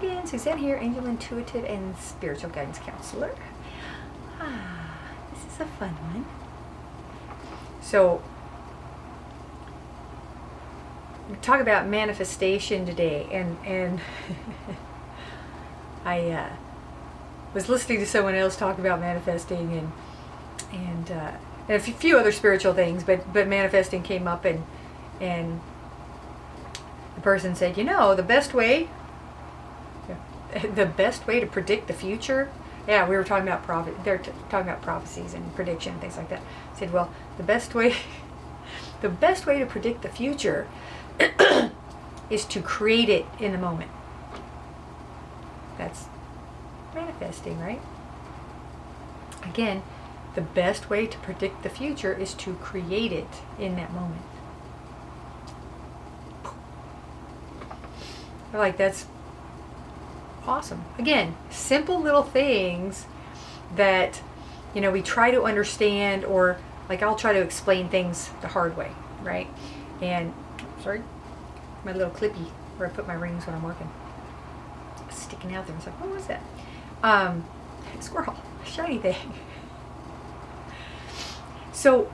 again, Suzanne here, Angel Intuitive and Spiritual Guidance Counselor. This is a fun one. So, we talk about manifestation today, and I was listening to someone else talk about manifesting and a few other spiritual things, but manifesting came up, and the person said, the best way to predict the future. Yeah, we were talking about they're talking about prophecies and prediction and things like that. I said, well, the best way to predict the future is to create it in the moment. That's manifesting, right? Again, the best way to predict the future is to create it in that moment. Like, that's awesome. Again, simple little things that, we try to understand, or like I'll try to explain things the hard way, right? And, sorry, my little clippy where I put my rings when I'm working. It's sticking out there. It's like, what was that? Squirrel, shiny thing. So,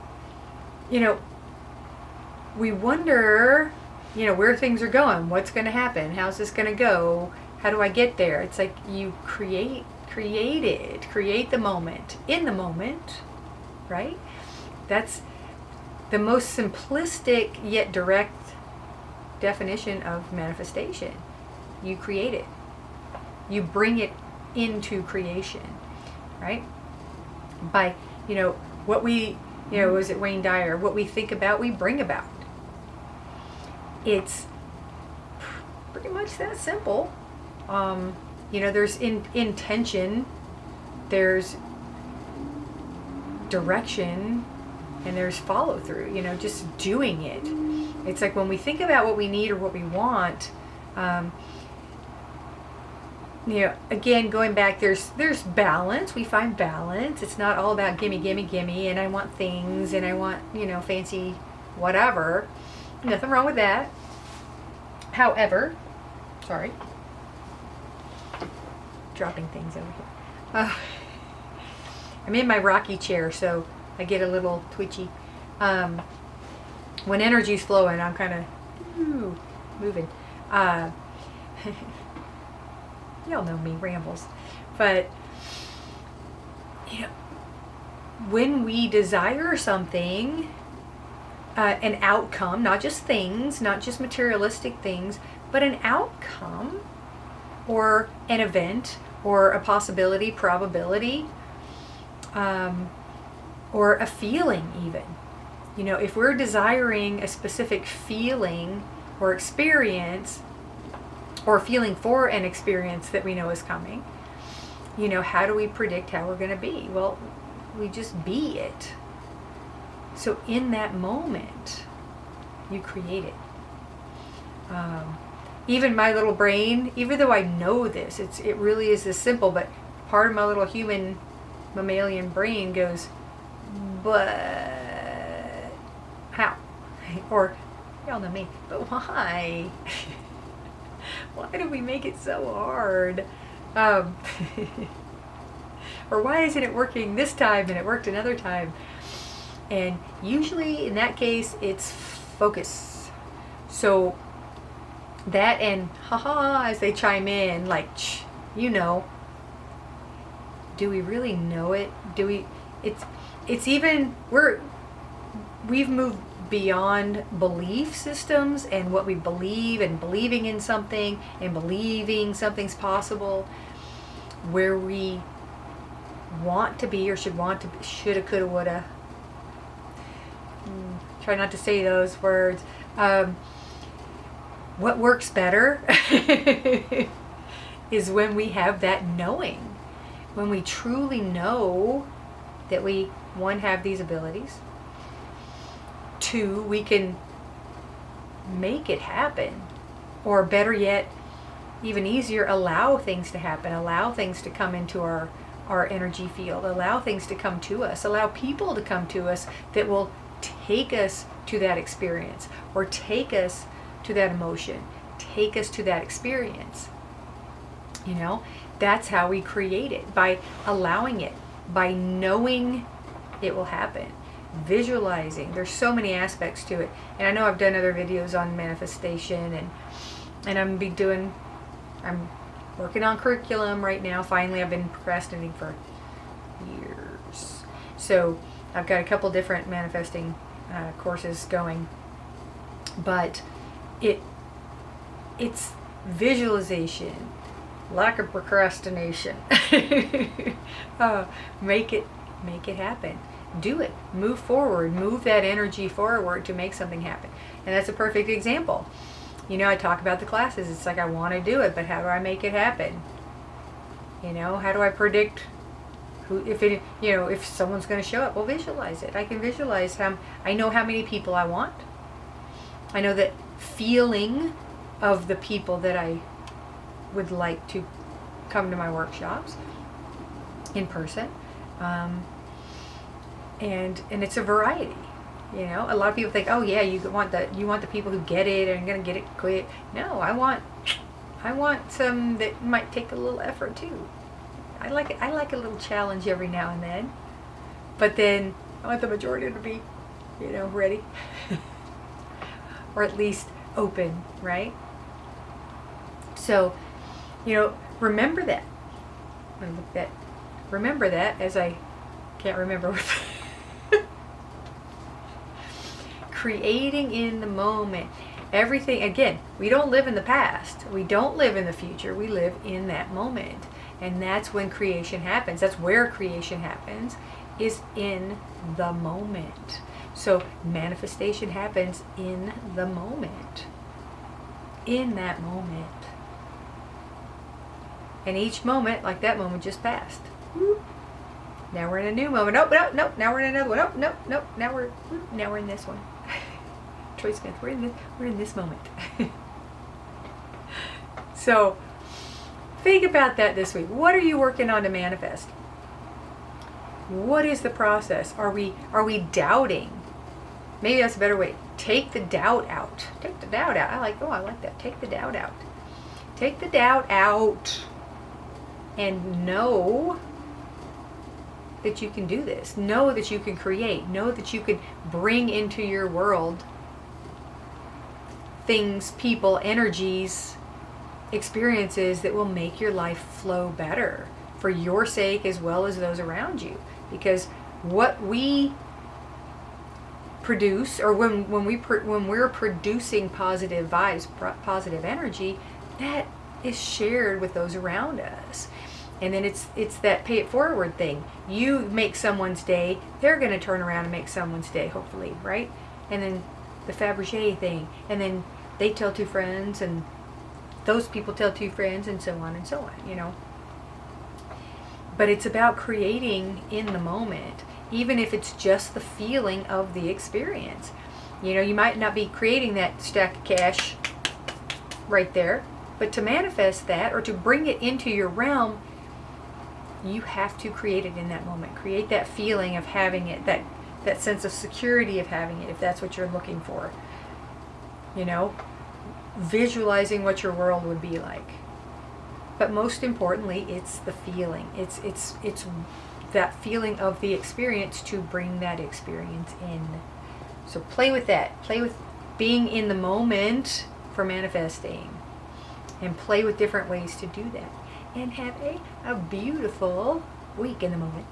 we wonder, where things are going, what's going to happen, how's this going to go, how do I get there? It's like you create the moment, in the moment, right? That's the most simplistic yet direct definition of manifestation. You create it. You bring it into creation, right? By, what we, was it Wayne Dyer? What we think about, we bring about. It's pretty much that simple. There's intention, there's direction, and there's follow through, just doing it. It's like when we think about what we need or what we want, again, going back, there's balance. We find balance. It's not all about gimme, gimme, gimme, and I want things, and I want, fancy whatever. Nothing wrong with that. However, sorry, dropping things over here. I'm in my rocky chair, so I get a little twitchy. When energy's flowing, I'm kind of moving. Y'all know me, rambles. But, when we desire something, an outcome, not just things, not just materialistic things, but an outcome, or an event, or a possibility, probability, or a feeling even. If we're desiring a specific feeling or experience, or feeling for an experience that we know is coming, how do we predict how we're going to be? Well, we just be it. So in that moment, you create it. Even my little brain, even though I know this, it really is this simple, but part of my little human mammalian brain goes, but how? Or, y'all know me, but why? Why do we make it so hard? Or why isn't it working this time and it worked another time? And usually in that case, it's focus. So that and haha as they chime in, like, do we really know it? It's even, we've moved beyond belief systems and what we believe, and believing in something and believing something's possible, where we want to be, or shoulda, coulda, woulda. Try not to say those words. What works better is when we have that knowing, when we truly know that we, one, have these abilities, two, we can make it happen, or better yet, even easier, allow things to happen, allow things to come into our energy field, allow things to come to us, allow people to come to us that will take us to that experience, or take us to that emotion, take us to that experience. You know, that's how we create it, by allowing it, by knowing it will happen, visualizing. There's so many aspects to it. And I know I've done other videos on manifestation, and I'm working on curriculum right now. Finally, I've been procrastinating for years. So I've got a couple different manifesting courses going, but it's visualization, lack of procrastination. Make it happen. Do it. Move forward. Move that energy forward to make something happen. And that's a perfect example. You know, I talk about the classes. It's like, I want to do it, but how do I make it happen? You know, how do I predict if someone's going to show up? Well, visualize it. I can visualize I know how many people I want. I know that feeling of the people that I would like to come to my workshops in person. And it's a variety. You know, a lot of people think, oh yeah, you want the people who get it and are going to get it quick. No, I want some that might take a little effort too. I like a little challenge every now and then. But then I want the majority to be, ready. Or at least open, right? So, remember that. Remember that, as I can't remember what creating in the moment. Everything, again, we don't live in the past. We don't live in the future. We live in that moment. And that's when creation happens. That's where creation happens, is in the moment. So manifestation happens in the moment. In that moment. And each moment, like that moment just passed. Whoop. Now we're in a new moment. Nope. Now we're in another one. Nope. Now we're in this one. Troy Smith, we're in this moment. So think about that this week. What are you working on to manifest? What is the process? Are we doubting? Maybe that's a better way. Take the doubt out. Take the doubt out. I like that. Take the doubt out. Take the doubt out. And know that you can do this. Know that you can create. Know that you can bring into your world things, people, energies, experiences that will make your life flow better for your sake as well as those around you. Because what we produce, or when we're producing positive vibes, positive energy, that is shared with those around us. And then it's that pay it forward thing. You make someone's day, they're going to turn around and make someone's day, hopefully, right? And then the Fabergé thing, and then they tell two friends, and those people tell two friends, and so on and so on, But it's about creating in the moment, even if it's just the feeling of the experience. You might not be creating that stack of cash right there, but to manifest that, or to bring it into your realm, you have to create it in that moment. Create that feeling of having it, that sense of security of having it, if that's what you're looking for. Visualizing what your world would be like. But most importantly, it's the feeling. It's that feeling of the experience to bring that experience in. So play with that. Play with being in the moment for manifesting. And play with different ways to do that. And have a beautiful week in the moment.